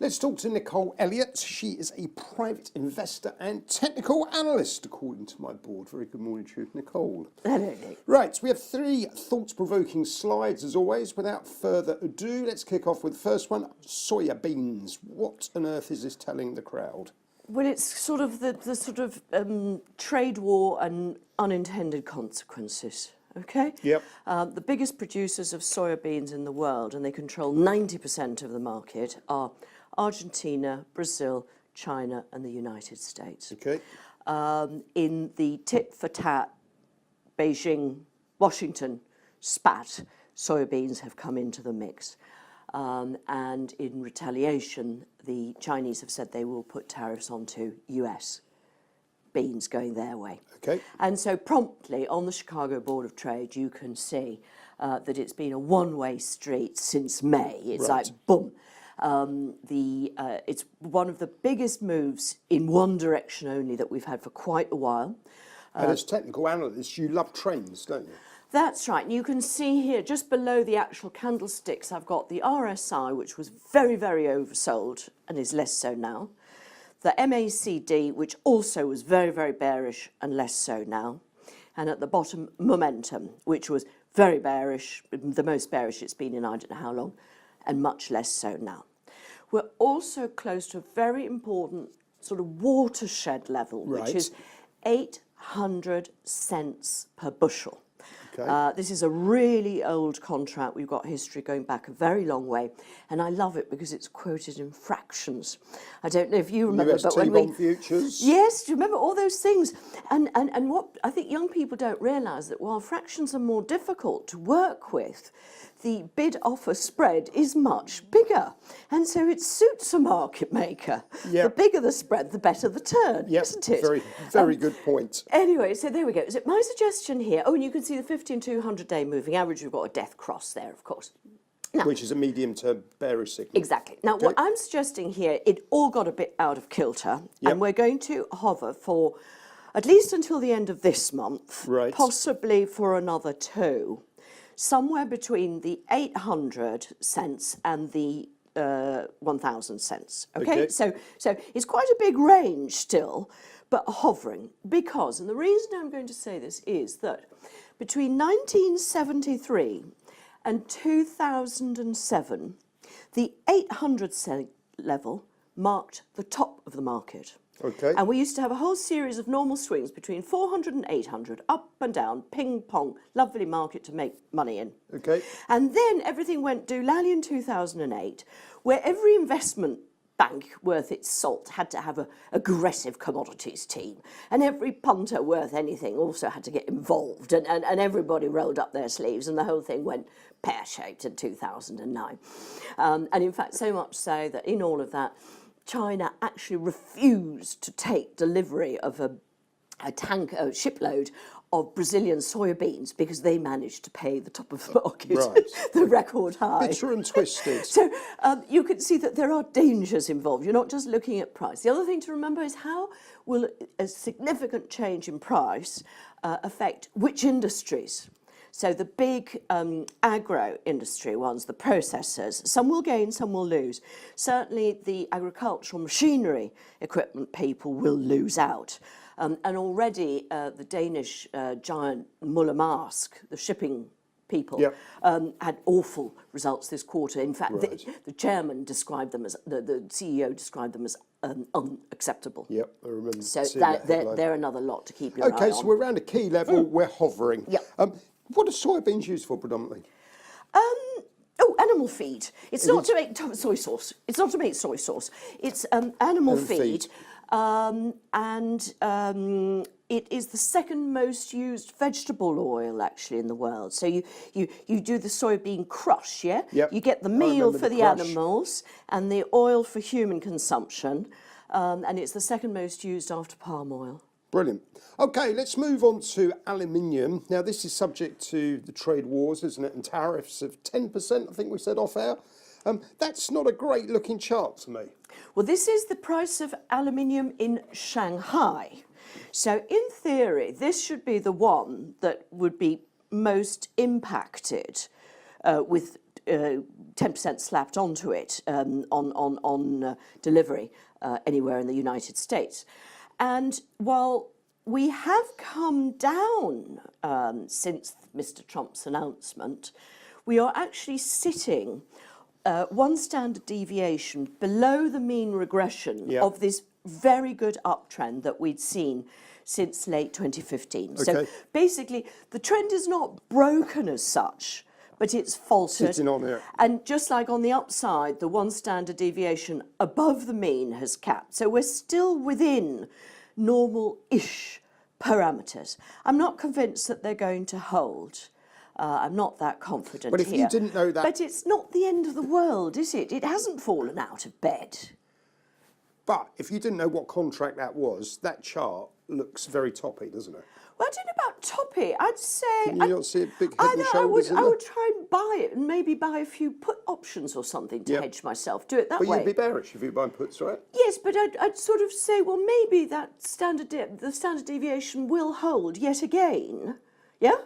Let's talk to Nicole Elliott. She is a private investor and technical analyst, according to my board. Very good morning to you, Nicole. Hello, Nick. Right, we have three thought-provoking slides, as always. Without further ado, let's kick off with the first one, soybeans. What on earth is this telling the crowd? Well, it's sort of the sort of trade war and unintended consequences. Okay. Yep. The biggest producers of soybeans in the world, and they control 90% of the market, are Argentina, Brazil, China, and the United States. Okay. In the tit-for-tat Beijing, Washington spat, soybeans have come into the mix. And in retaliation, the Chinese have said they will put tariffs onto US beans going their way. Okay. And so promptly on the Chicago Board of Trade, you can see that it's been a one-way street since May. It's Right. like, boom. It's one of the biggest moves in one direction only that we've had for quite a while. And as technical analysts, you love trends, don't you? That's right. And you can see here, just below the actual candlesticks, I've got the RSI, which was very, very oversold and is less so now. The MACD, which also was very, very bearish and less so now. And at the bottom, momentum, which was very bearish, the most bearish it's been in I don't know how long, and much less so now. We're also close to a very important sort of watershed level, Right. which is 800 cents per bushel. Okay. This is a really old contract. We've got history going back a very long way, and I love it because it's quoted in fractions. I don't know if you remember, US but when T-bond futures. Yes, do you remember all those things? And what I think young people don't realise that while fractions are more difficult to work with, the bid-offer spread is much bigger, and so it suits a market maker. Yep. The bigger the spread, the better the turn, Yep. isn't it? Very good point. Anyway, so there we go. So my suggestion here, and you can see the 50 and 200-day moving average. We've got a death cross there, of course. Now, Which is a medium-term bearish signal. exactly. Now, what I'm suggesting here, it all got a bit out of kilter, Yep. and we're going to hover for at least until the end of this month, Right. possibly for another two, somewhere between the 800 cents and the 1,000 cents. Okay? So it's quite a big range still, but hovering. Because, and the reason I'm going to say this is that between 1973 and 2007, the 800 cent level marked the top of the market. Okay. And we used to have a whole series of normal swings between 400 and 800, up and down, ping pong, lovely market to make money in. Okay. And then everything went doolally in 2008, where every investment bank worth its salt had to have an aggressive commodities team, and every punter worth anything also had to get involved, and everybody rolled up their sleeves, and the whole thing went pear-shaped in 2009. And in fact, so much so that in all of that, China actually refused to take delivery of a shipload of Brazilian soybeans because they managed to pay the top of the market, Right. the record high. Bitter and twisted. So you can see that there are dangers involved. You're not just looking at price. The other thing to remember is how will a significant change in price affect which industries? So the big agro industry ones, the processors, some will gain, some will lose. Certainly the agricultural machinery equipment people will lose out. And already the Danish giant Møller-Mærsk, the shipping people, Yep. had awful results this quarter. In fact, Right. the chairman described them as, the CEO described them as unacceptable. Yep, I remember So seeing that they're, headline. they're another lot to keep your eye Okay, on. so we're around a key level, we're hovering. Yep. What are soybeans used for predominantly? Animal feed. It's not to make soy sauce. It's not to make soy sauce. It's animal feed. It is the second most used vegetable oil actually in the world. So you do the soybean crush, yeah? Yep. You get the I meal remember for the the crush. animals and the oil for human consumption. And it's the second most used after palm oil. Brilliant. Okay, let's move on to aluminium. Now, this is subject to the trade wars, isn't it? And tariffs of 10%, I think we said off air. That's not a great looking chart to me. Well, this is the price of aluminium in Shanghai. So in theory, this should be the one that would be most impacted with 10% slapped onto it on delivery anywhere in the United States. And while we have come down since Mr. Trump's announcement, we are actually sitting one standard deviation below the mean regression of this very good uptrend that we'd seen since late 2015. Okay. So basically, the trend is not broken as such, but it's faltered. Sitting on it. And just like on the upside, the one standard deviation above the mean has capped. So we're still within normal-ish parameters. I'm not convinced that they're going to hold. I'm not that confident But if here. you didn't know that... But it's not the end of the world, is it? It hasn't fallen out of bed. But if you didn't know what contract that was, that chart looks very toppy, doesn't it? Well, I don't know about toppy. I'd say... Can you not see a big head and shoulders in I there? would try and buy it and maybe buy a few put options or something to hedge myself. Do it that way. But you'd be bearish if you buy puts, right? Yes, but I'd sort of say, well, maybe that the standard deviation will hold yet again. Yeah?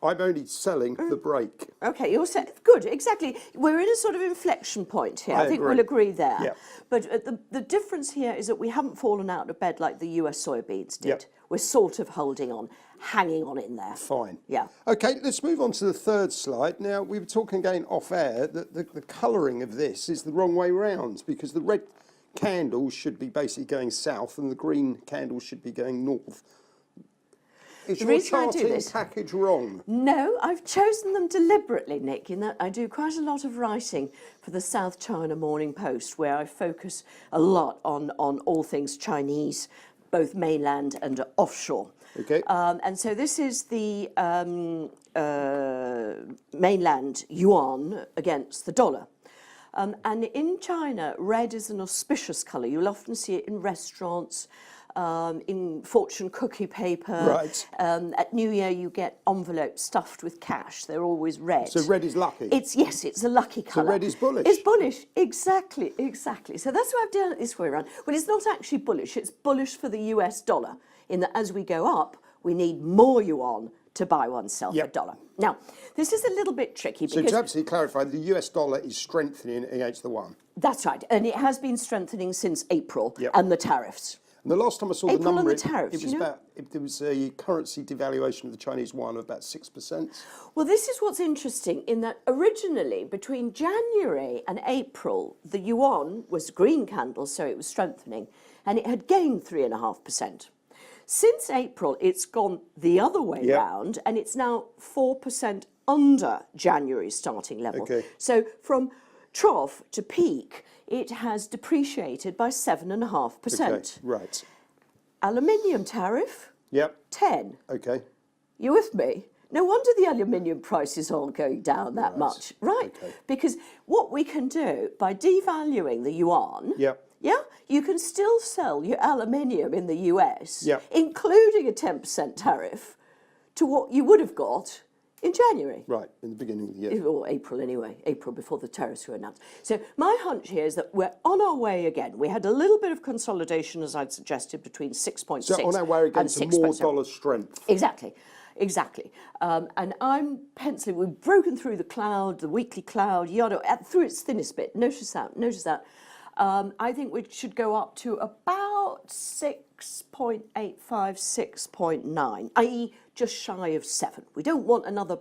I'm only selling the break. Okay, you're saying, good, exactly. We're in a sort of inflection point here. I think agree. we'll agree there. Yeah. But the difference here is that we haven't fallen out of bed like the US soybeans did. Yep. We're sort of holding on, hanging on in there. Fine. Yeah. Okay, let's move on to the third slide. Now, we were talking again off air that the colouring of this is the wrong way round because the red candles should be basically going south and the green candles should be going north. Is your charting package wrong? No, I've chosen them deliberately, Nick, in that I do quite a lot of writing for the South China Morning Post, where I focus a lot on all things Chinese, both mainland and offshore. Okay. And so this is the mainland yuan against the dollar. And in China, red is an auspicious colour. You'll often see it in restaurants, in fortune cookie paper. Right. At New Year, you get envelopes stuffed with cash. They're always red. So red is lucky? It's a lucky colour. So red is bullish? It's bullish, exactly. So that's why I've done it this way around. Well, it's not actually bullish. It's bullish for the US dollar, in that as we go up, we need more yuan to buy oneself a dollar. Now, this is a little bit tricky because... So to absolutely clarify, the US dollar is strengthening against the yuan. That's right, and it has been strengthening since April and the tariffs. And the last time I saw April the number, and the tariffs, there was a currency devaluation of the Chinese yuan of about 6%. Well, this is what's interesting in that originally, between January and April, the yuan was green candle, so it was strengthening, and it had gained 3.5%. Since April, it's gone the other way round, and it's now 4% under January's starting level. Okay. So from trough to peak, it has depreciated by 7.5%. Okay, right. Aluminium tariff, 10. Okay. You with me? No wonder the aluminium prices aren't going down that much, right? Okay. Because what we can do by devaluing the yuan, you can still sell your aluminium in the US, including a 10% tariff, to what you would have got in January. Right, in the beginning of the year. Or April anyway, April before the tariffs were announced. So my hunch here is that we're on our way again. We had a little bit of consolidation, as I'd suggested, between 6.6 So on our way again and to 6. more dollar strength. Exactly. And I'm penciling, we've broken through the cloud, the weekly cloud, through its thinnest bit. Notice that. I think we should go up to about 6.85, 6.9, i.e. just shy of 7. We don't want another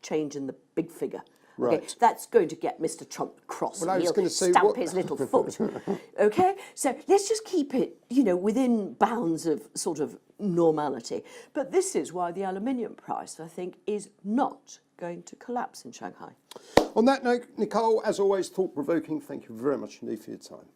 change in the big figure. Right. Okay, that's going to get Mr. Trump cross. Well, I was going to say, stamp his little foot. Okay, so let's just keep it, within bounds of sort of normality. But this is why the aluminium price, I think, is not going to collapse in Shanghai. On that note, Nicole, as always, thought-provoking. Thank you very much indeed for your time.